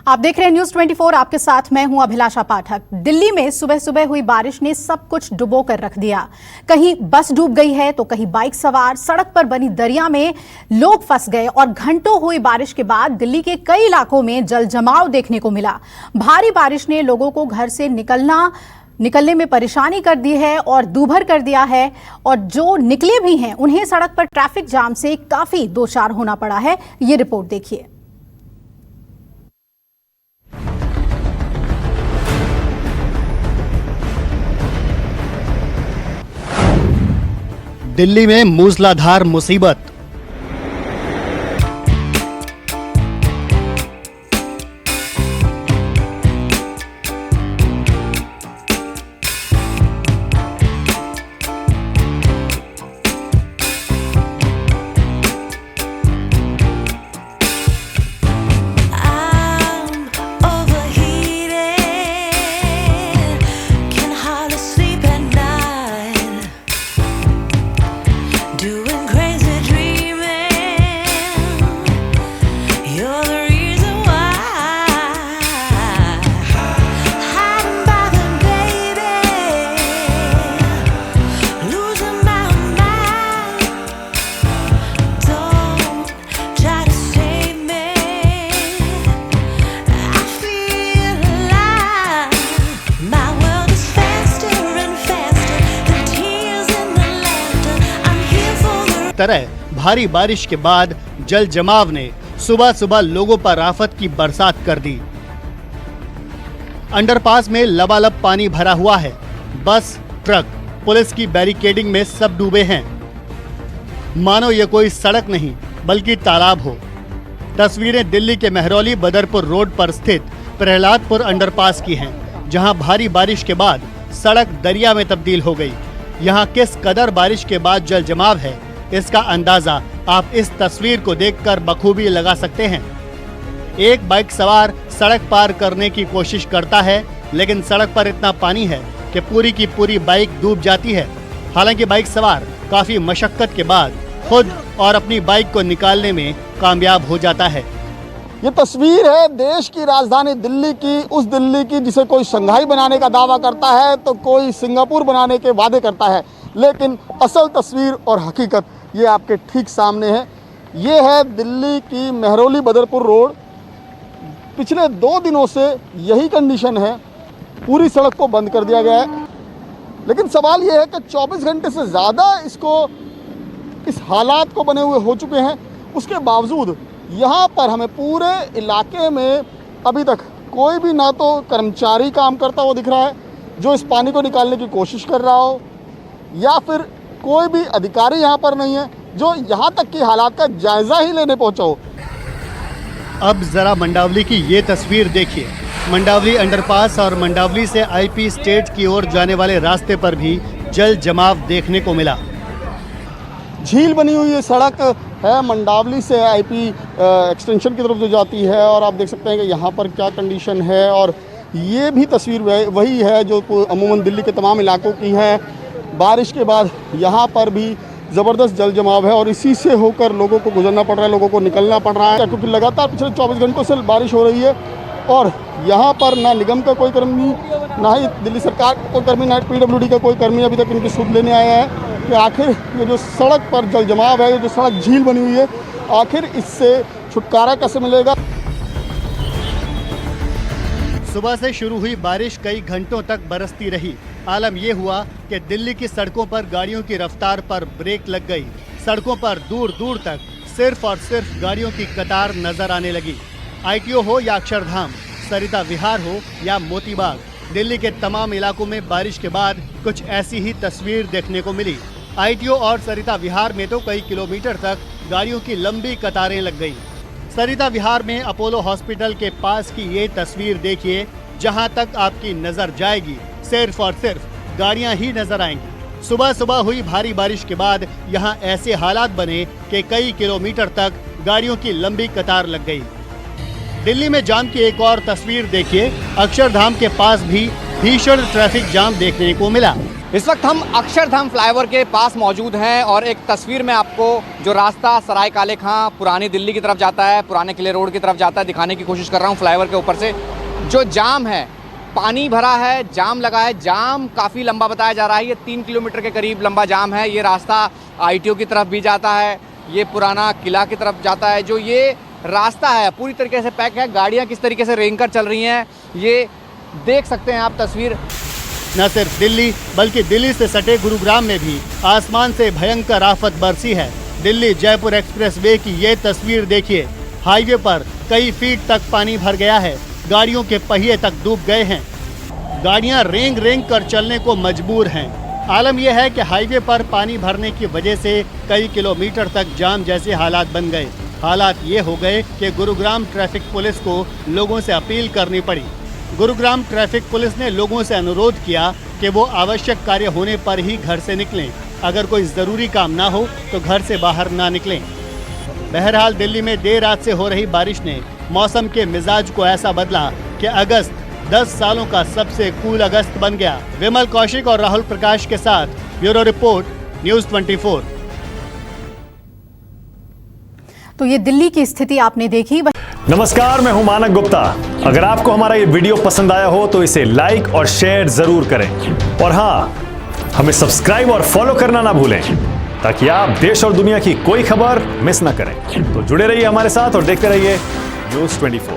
आप देख रहे हैं न्यूज 24। आपके साथ मैं हूं अभिलाषा पाठक। दिल्ली में सुबह सुबह हुई बारिश ने सब कुछ डुबो कर रख दिया। कहीं बस डूब गई है तो कहीं बाइक सवार सड़क पर बनी दरिया में लोग फंस गए और घंटों हुई बारिश के बाद दिल्ली के कई इलाकों में जल जमाव देखने को मिला। भारी बारिश ने लोगों को घर से निकलने में परेशानी कर दी है और दूभर कर दिया है, और जो निकले भी हैं उन्हें सड़क पर ट्रैफिक जाम से काफी दो चार होना पड़ा है। ये रिपोर्ट देखिए। दिल्ली में मूसलाधार मुसीबत। तरह भारी बारिश के बाद जल जमाव ने सुबह सुबह लोगों पर आफत की बरसात कर दी। अंडरपास में लबालब पानी भरा हुआ है। बस, ट्रक, पुलिस की बैरिकेडिंग में सब डूबे हैं। मानो ये कोई सड़क नहीं बल्कि तालाब हो। तस्वीरें दिल्ली के मेहरौली बदरपुर रोड पर स्थित प्रहलादपुर अंडरपास की हैं, जहां भारी बारिश के बाद सड़क दरिया में तब्दील हो गई। यहां किस कदर बारिश के बाद जल जमाव है, इसका अंदाजा आप इस तस्वीर को देखकर बखूबी लगा सकते हैं। एक बाइक सवार सड़क पार करने की कोशिश करता है, लेकिन सड़क पर इतना पानी है कि पूरी की पूरी बाइक डूब जाती है। हालांकि बाइक सवार काफी मशक्कत के बाद खुद और अपनी बाइक को निकालने में कामयाब हो जाता है। ये तस्वीर है देश की राजधानी दिल्ली की, उस दिल्ली की जिसे कोई शंघाई बनाने का दावा करता है तो कोई सिंगापुर बनाने के वादे करता है, लेकिन असल तस्वीर और हकीकत ये आपके ठीक सामने है। ये है दिल्ली की मेहरौली बदरपुर रोड। पिछले 2 दिनों से यही कंडीशन है, पूरी सड़क को बंद कर दिया गया है। लेकिन सवाल ये है कि 24 घंटे से ज़्यादा इस हालात को बने हुए हो चुके हैं, उसके बावजूद यहाँ पर हमें पूरे इलाके में अभी तक कोई भी ना तो कर्मचारी काम करता हुआ दिख रहा है जो इस पानी को निकालने की कोशिश कर रहा हो, या फिर कोई भी अधिकारी यहाँ पर नहीं है जो यहाँ तक की हालात का जायजा ही लेने पहुँचा हो। अब जरा मंडावली की ये तस्वीर देखिए। मंडावली अंडरपास और मंडावली से आईपी स्टेट की ओर जाने वाले रास्ते पर भी जल जमाव देखने को मिला। झील बनी हुई ये सड़क है मंडावली से आईपी एक्सटेंशन की तरफ जो जाती है, और आप देख सकते हैं कि यहाँ पर क्या कंडीशन है। और ये भी तस्वीर वही है जो अमूमन दिल्ली के तमाम इलाकों की है। बारिश के बाद यहाँ पर भी ज़बरदस्त जल जमाव है और इसी से होकर लोगों को गुजरना पड़ रहा है, लोगों को निकलना पड़ रहा है, क्योंकि लगातार पिछले 24 घंटों से बारिश हो रही है। और यहाँ पर ना निगम का कोई कर्मी, ना ही दिल्ली सरकार का कोई कर्मी, ना PWD का कोई कर्मी अभी तक इनकी सुध लेने आया है कि आखिर ये जो सड़क पर जल जमाव है, ये जो सड़क झील बनी हुई है, आखिर इससे छुटकारा कैसे मिलेगा। सुबह से शुरू हुई बारिश कई घंटों तक बरसती रही। आलम यह हुआ कि दिल्ली की सड़कों पर गाड़ियों की रफ्तार पर ब्रेक लग गई। सड़कों पर दूर दूर तक सिर्फ और सिर्फ गाड़ियों की कतार नजर आने लगी। ITO हो या अक्षरधाम, सरिता विहार हो या मोती बाग, दिल्ली के तमाम इलाकों में बारिश के बाद कुछ ऐसी ही तस्वीर देखने को मिली। ITO और सरिता विहार में तो कई किलोमीटर तक गाड़ियों की लंबी कतारें लग गई। सरिता विहार में अपोलो हॉस्पिटल के पास की ये तस्वीर देखिए, जहां तक आपकी नजर जाएगी सिर्फ और सिर्फ गाड़ियां ही नजर आएंगी। सुबह सुबह हुई भारी बारिश के बाद यहां ऐसे हालात बने कि कई किलोमीटर तक गाड़ियों की लंबी कतार लग गई। दिल्ली में जाम की एक और तस्वीर देखिए। अक्षरधाम के पास भी भीषण ट्रैफिक जाम देखने को मिला। इस वक्त हम अक्षरधाम फ्लाईओवर के पास मौजूद हैं और एक तस्वीर में आपको जो रास्ता सराय काले खां पुरानी दिल्ली की तरफ जाता है, पुराने किले रोड की तरफ जाता है, दिखाने की कोशिश कर रहा हूँ। फ्लाईओवर के ऊपर से जो जाम है, पानी भरा है, जाम लगा है, जाम काफ़ी लंबा बताया जा रहा है। ये 3 किलोमीटर के करीब लंबा जाम है। ये रास्ता ITO की तरफ भी जाता है, ये पुराना किला की तरफ जाता है। जो ये रास्ता है पूरी तरीके से पैक है, गाड़ियाँ किस तरीके से रेंग कर चल रही हैं ये देख सकते हैं आप तस्वीर। न सिर्फ दिल्ली बल्कि दिल्ली से सटे गुरुग्राम में भी आसमान से भयंकर आफत बरसी है। दिल्ली जयपुर एक्सप्रेसवे की ये तस्वीर देखिए। हाईवे पर कई फीट तक पानी भर गया है, गाड़ियों के पहिए तक डूब गए हैं, गाड़ियां रेंग रेंग कर चलने को मजबूर हैं। आलम यह है कि हाईवे पर पानी भरने की वजह से कई किलोमीटर तक जाम जैसे हालात बन गए। हालात ये हो गए कि गुरुग्राम ट्रैफिक पुलिस को लोगों से अपील करनी पड़ी। गुरुग्राम ट्रैफिक पुलिस ने लोगों से अनुरोध किया कि वो आवश्यक कार्य होने पर ही घर से निकलें, अगर कोई ज़रूरी काम ना हो तो घर से बाहर ना निकलें। बहरहाल दिल्ली में देर रात से हो रही बारिश ने मौसम के मिजाज को ऐसा बदला कि अगस्त 10 सालों का सबसे कूल अगस्त बन गया। विमल कौशिक और राहुल प्रकाश के साथ ब्यूरो रिपोर्ट, न्यूज़ 24। तो ये दिल्ली की स्थिति आपने देखी। नमस्कार, मैं हूं मानक गुप्ता। अगर आपको हमारा ये वीडियो पसंद आया हो तो इसे लाइक और शेयर जरूर करें और हाँ, हमें सब्सक्राइब और फॉलो करना ना भूलें ताकि आप देश और दुनिया की कोई खबर मिस ना करें। तो जुड़े रहिए हमारे साथ और देखते रहिए न्यूज़ 24।